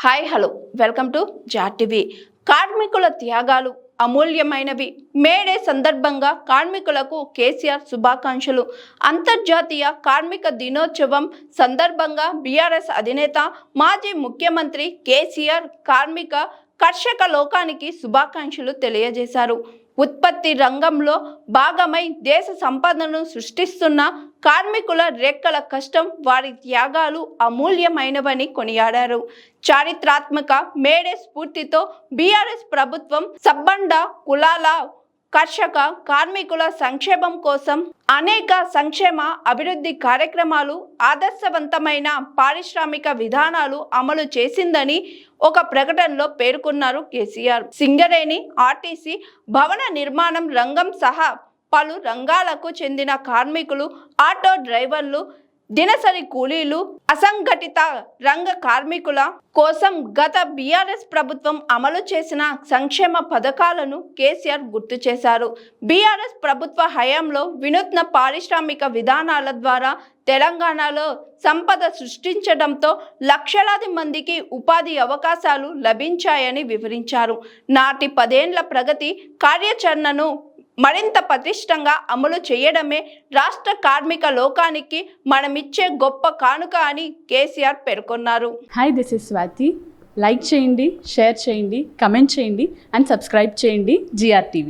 Hi hello welcome to జాట్ TV. కార్మికుల త్యాగాలు అమూల్యమైనవి. మేడే సందర్భంగా కార్మికులకు కేసీఆర్ శుభాకాంక్షలు. అంతర్జాతీయ కార్మిక దినోత్సవం సందర్భంగా బీఆర్ఎస్ అధినేత మాజీ ముఖ్యమంత్రి కేసీఆర్ కర్షక లోకానికి శుభాకాంక్షలు తెలియజేశారు. ఉత్పత్తి రంగంలో భాగమై దేశ సంపదను సృష్టిస్తున్న కార్మికుల రెక్కల కష్టం, వారి త్యాగాలు అమూల్యమైనవని కొనియాడారు. చారిత్రాత్మక మేడే స్ఫూర్తితో బీఆర్ఎస్ ప్రభుత్వం సబ్బండ కులాల కర్షక కార్మికుల సంక్షేమం కోసం అనేక సంక్షేమ అభివృద్ధి కార్యక్రమాలు, ఆదర్శవంతమైన పారిశ్రామిక విధానాలు అమలు చేసిందని ఒక ప్రకటనలో పేర్కొన్నారు కేసీఆర్. సింగరేణి, ఆర్టీసీ, భవన నిర్మాణం రంగం సహా పలు రంగాలకు చెందిన కార్మికులు, ఆటో డ్రైవర్లు, దినసరి కూలీలు, అసంఘటిత రంగ కార్మికుల కోసం గత బీఆర్ఎస్ ప్రభుత్వం అమలు చేసిన సంక్షేమ పథకాలను కేసీఆర్ గుర్తు చేశారు. బీఆర్ఎస్ ప్రభుత్వ హయాంలో వినూత్న పారిశ్రామిక విధానాల ద్వారా తెలంగాణలో సంపద సృష్టించడంతో లక్షలాది మందికి ఉపాధి అవకాశాలు లభించాయని వివరించారు. నాటి 10 ఏళ్ల ప్రగతి కార్యాచరణను మరింత పటిష్టంగా అమలు చేయడమే రాష్ట్ర కార్మిక లోకానికి మనమిచ్చే గొప్ప కానుక అని కేసీఆర్ పేర్కొన్నారు. Hi, this is Swathi. Like చేయండి, షేర్ చేయండి, కమెంట్ చేయండి అండ్ సబ్స్క్రైబ్ చేయండి GR TV.